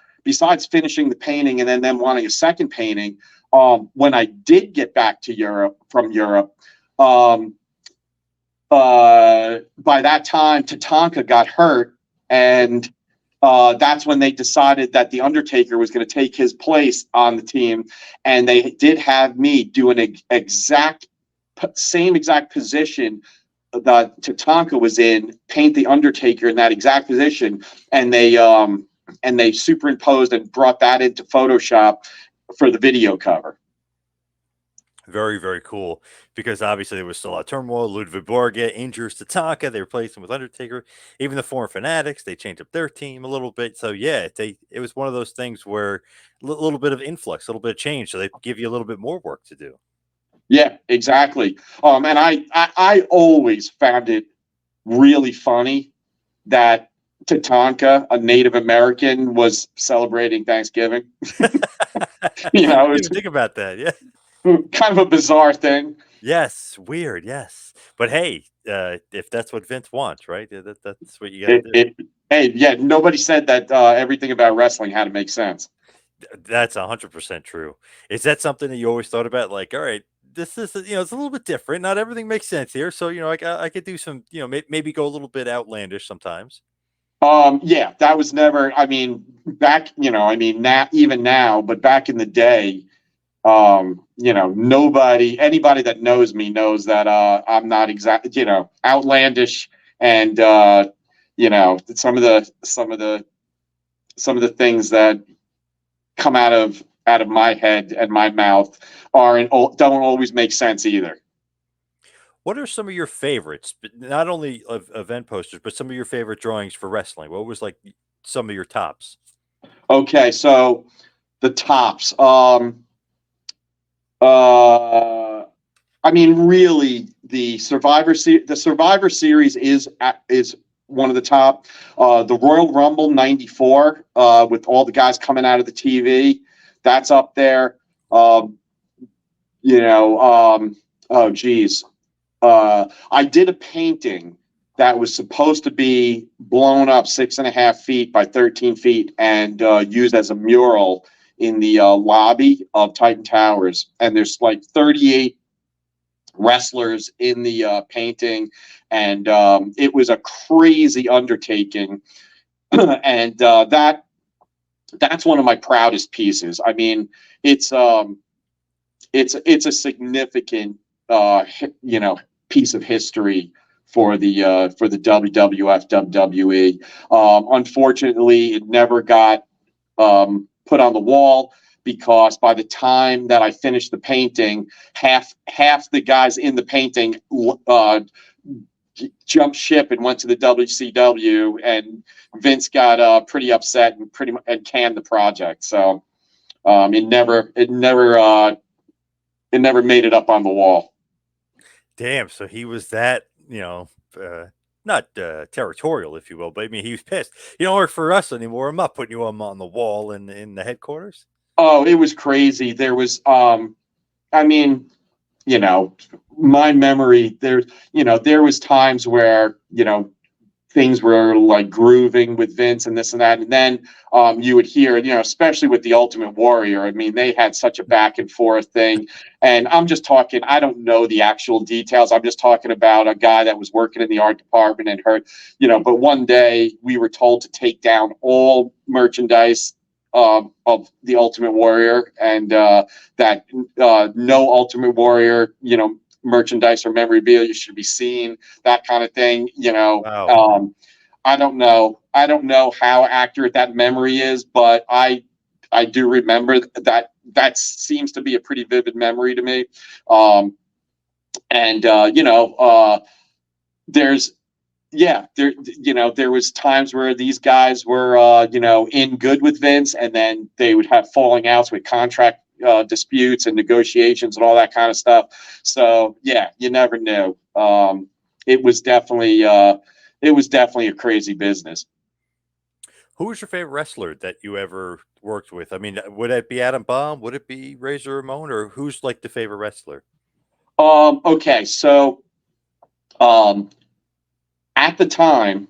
Speaker 2: finishing the painting and then them wanting a second painting, when I did get back to Europe from Europe, um, by that time Tatanka got hurt, and that's when they decided that the Undertaker was going to take his place on the team, and they did have me do an same exact position that Tatanka was in, paint the Undertaker in that exact position, and they superimposed and brought that into Photoshop for the video cover.
Speaker 1: Very, very cool. Because obviously there was still a lot of turmoil. Ludwig Borga injures Tatanka. They replaced him with Undertaker. Even the former Fanatics, they changed up their team a little bit. So yeah, it was one of those things where a little bit of influx, a little bit of change. So they give you a little bit more work to do.
Speaker 2: Yeah, exactly. And I always found it really funny that Tatanka, a Native American, was celebrating Thanksgiving.
Speaker 1: I didn't
Speaker 2: It's
Speaker 1: even think about that. Yeah.
Speaker 2: kind of a bizarre thing.
Speaker 1: Yes. Weird. Yes. But hey, if that's what Vince wants, right? That's what you got to
Speaker 2: It,
Speaker 1: do.
Speaker 2: it, hey, yeah, nobody said that everything about wrestling had to make sense.
Speaker 1: That's 100% true. Is that something that you always thought about? Like, all right, this is it's a little bit different. Not everything makes sense here, so I could do some maybe go a little bit outlandish sometimes.
Speaker 2: Yeah, that was never. I mean, back, now, even now, but back in the day, anybody that knows me knows that I'm not exactly, outlandish, and some of the things that come out of my head and my mouth don't always make sense either.
Speaker 1: What are some of your favorites? Not only of event posters, but some of your favorite drawings for wrestling. What was like some of your tops?
Speaker 2: Okay, so the tops. Uh, I mean, really, the Survivor Series is one of the top. The Royal Rumble '94, with all the guys coming out of the TV, that's up there. Um, you know, oh geez, I did a painting that was supposed to be blown up 6.5 feet by 13 feet and used as a mural in the lobby of Titan Towers. And there's like 38 wrestlers in the painting, and it was a crazy undertaking. And that's one of my proudest pieces. I mean, it's it's a significant you know, piece of history for the WWF WWE. Unfortunately, it never got put on the wall because by the time that I finished the painting, half the guys in the painting jumped ship and went to the WCW, and Vince got pretty upset and and canned the project. So it never made it up on the wall.
Speaker 1: Damn, so he was that, not territorial, if you will, but I mean, he was pissed. You don't work for us anymore. I'm not putting you on the wall in the headquarters.
Speaker 2: Oh, it was crazy. There was, I mean, you know, my memory there, there was times where, things were like grooving with Vince and this and that. And then you would hear, especially with the Ultimate Warrior, I mean, they had such a back and forth thing. And I'm just talking, I don't know the actual details. I'm just talking about a guy that was working in the art department and heard, but one day we were told to take down all merchandise of the Ultimate Warrior, and that no Ultimate Warrior, merchandise or memorabilia should be seen, that kind of thing.
Speaker 1: Wow.
Speaker 2: I don't know. I don't know how accurate that memory is, but I do remember that. That seems to be a pretty vivid memory to me. And there's there was times where these guys were in good with Vince, and then they would have falling outs with contract disputes and negotiations and all that kind of stuff. So yeah, you never knew. It was definitely a crazy business.
Speaker 1: Who was your favorite wrestler that you ever worked with? I mean, would it be Adam Bomb? Would it be Razor Ramon? Or who's like the favorite wrestler?
Speaker 2: Okay, so um, at the time,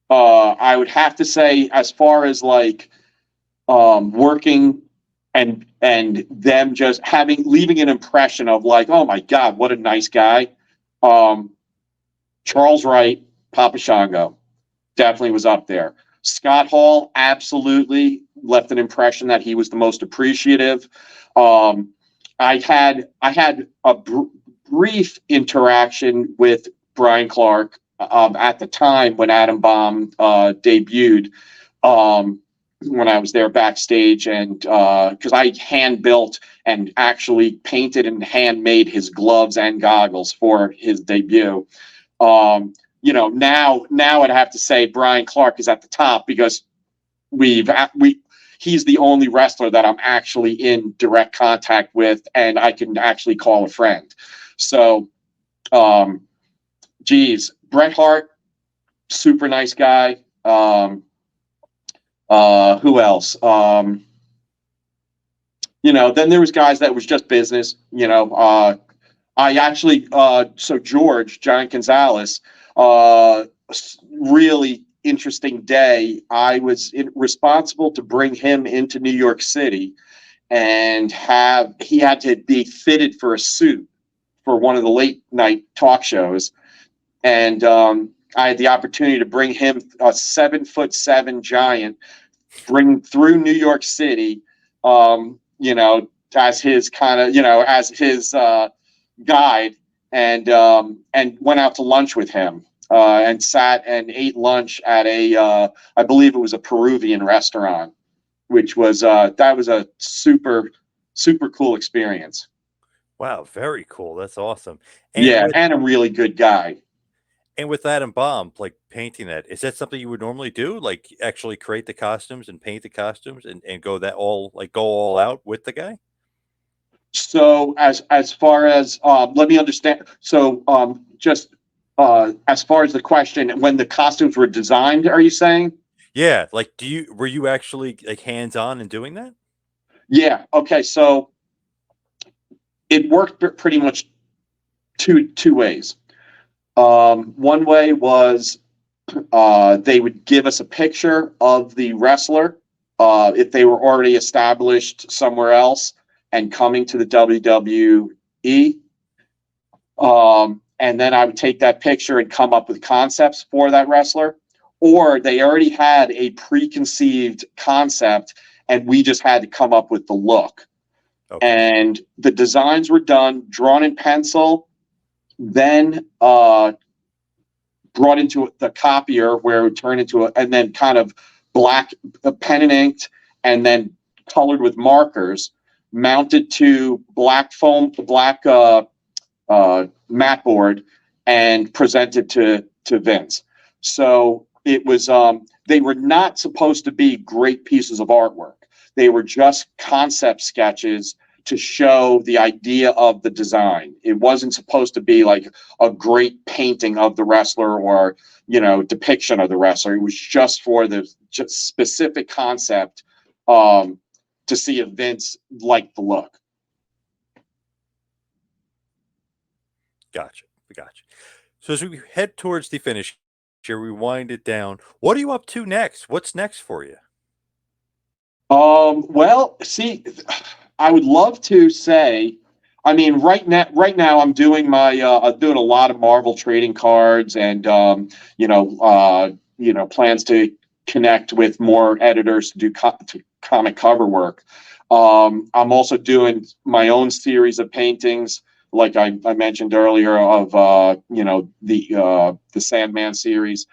Speaker 2: I would have to say, as far as like working and them just leaving an impression of like, oh my God, what a nice guy. Um, Charles Wright, Papa Shango, definitely was up there. Scott Hall absolutely left an impression that he was the most appreciative. Um, I had a brief interaction with Brian Clark at the time when Adam Bomb debuted. Um, when I was there backstage, and because I hand built and actually painted and handmade his gloves and goggles for his debut. Now I'd have to say Brian Clark is at the top because he's the only wrestler that I'm actually in direct contact with and I can actually call a friend. So, Bret Hart, super nice guy. Who else? Then there was guys that was just business. I actually, so George Giant Gonzalez, uh, really interesting day. I was responsible to bring him into New York City, and he had to be fitted for a suit for one of the late night talk shows, and I had the opportunity to bring him, a 7'7" giant, bring through New York City, as his kind of, as his guide, and went out to lunch with him, and sat and ate lunch at I believe it was a Peruvian restaurant, which was that was a super cool experience.
Speaker 1: Wow, very cool. That's awesome. And
Speaker 2: Yeah,
Speaker 1: with
Speaker 2: and a really good guy.
Speaker 1: and with Adam Bomb, like painting that, is that something you would normally do? Like actually create the costumes and paint the costumes and go all out with the guy?
Speaker 2: So as far as let me understand. So just as far as the question, when the costumes were designed, are you saying?
Speaker 1: Yeah, like were you actually like hands on in doing that?
Speaker 2: Yeah. Okay. So it worked pretty much two ways. One way was they would give us a picture of the wrestler if they were already established somewhere else and coming to the WWE. And then I would take that picture and come up with concepts for that wrestler. Or they already had a preconceived concept and we just had to come up with the look.
Speaker 1: Okay.
Speaker 2: And the designs were done, drawn in pencil, then brought into the copier where it would turn into and then kind of black pen and inked, and then colored with markers, mounted to black mat board, and presented to Vince. So it was they were not supposed to be great pieces of artwork. They were just concept sketches to show the idea of the design. It wasn't supposed to be like a great painting of the wrestler or, depiction of the wrestler. It was just for the just specific concept to see if Vince liked the look.
Speaker 1: Gotcha. Gotcha. So as we head towards the finish here, we wind it down. What are you up to next? What's next for you?
Speaker 2: Well, see, I would love to say, I mean, right now I'm doing I'm doing a lot of Marvel trading cards and, plans to connect with more editors to do comic cover work. I'm also doing my own series of paintings, like I mentioned earlier, of, the Sandman series.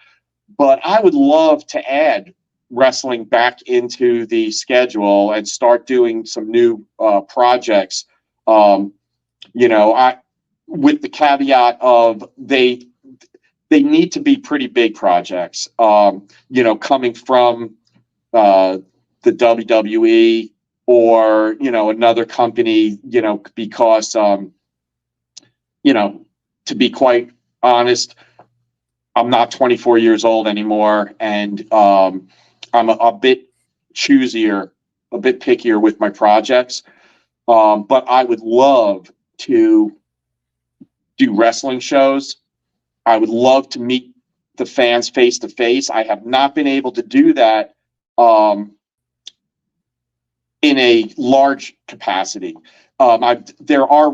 Speaker 2: But I would love to add wrestling back into the schedule and start doing some new projects. I with the caveat of they need to be pretty big projects. Coming from the WWE or another company. Because to be quite honest, I'm not 24 years old anymore, and I'm a bit choosier, a bit pickier with my projects. But I would love to do wrestling shows. I would love to meet the fans face to face. I have not been able to do that in a large capacity. There are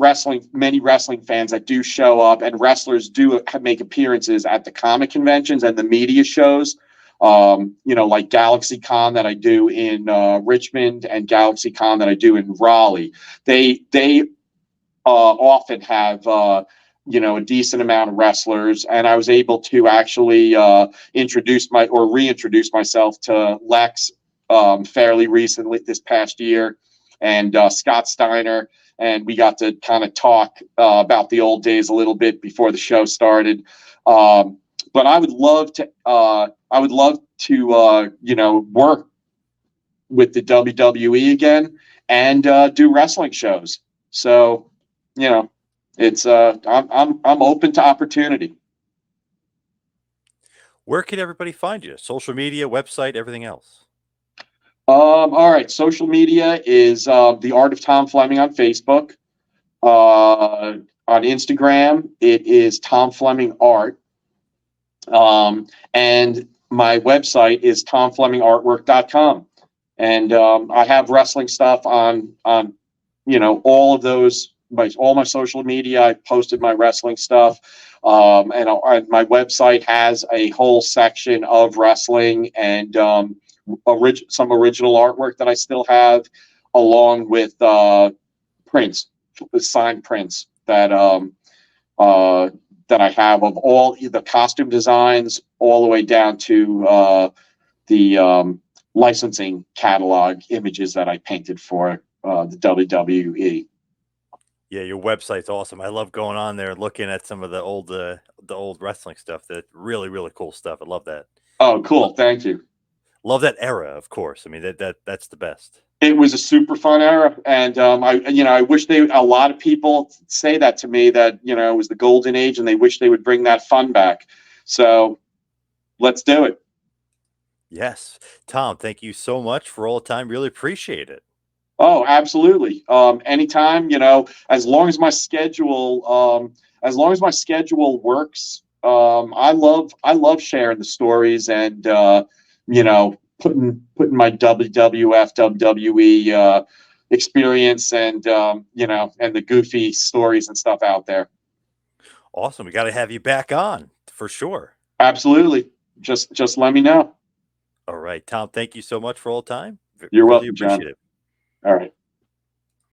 Speaker 2: many wrestling fans that do show up, and wrestlers do make appearances at the comic conventions and the media shows. Like GalaxyCon that I do in Richmond and GalaxyCon that I do in Raleigh. They often have a decent amount of wrestlers, and I was able to actually reintroduce myself to Lex fairly recently this past year, and Scott Steiner, and we got to kind of talk about the old days a little bit before the show started. But I would love to work with the WWE again and do wrestling shows. So, it's I'm open to opportunity.
Speaker 1: Where can everybody find you? Social media, website, everything else.
Speaker 2: All right. Social media is the Art of Tom Fleming on Facebook. On Instagram, it is Tom Fleming Art. And my website is tomflemingartwork.com. And I have wrestling stuff on all of those, all my social media. I posted my wrestling stuff. And my website has a whole section of wrestling and some original artwork that I still have, along with prints, signed prints that that I have of all the costume designs, all the way down to the licensing catalog images that I painted for the WWE.
Speaker 1: Yeah, your website's awesome. I love going on there and looking at some of the old wrestling stuff. That really, really cool stuff. I love that.
Speaker 2: Oh, cool! Thank you.
Speaker 1: Love that era, of course. I mean that's the best.
Speaker 2: It was a super fun era, and I wish a lot of people say that to me, that it was the golden age, and they wish they would bring that fun back. So let's do it.
Speaker 1: Yes, Tom. Thank you so much for all the time. Really appreciate it.
Speaker 2: Oh, absolutely. Anytime, as long as my schedule works, I love sharing the stories and putting my WWF WWE experience and and the goofy stories and stuff out there.
Speaker 1: Awesome. We got to have you back on for sure.
Speaker 2: Absolutely. Just let me know.
Speaker 1: All right, Tom, thank you so much for all the time.
Speaker 2: You're
Speaker 1: Really
Speaker 2: welcome, John.
Speaker 1: appreciate it.
Speaker 2: All right.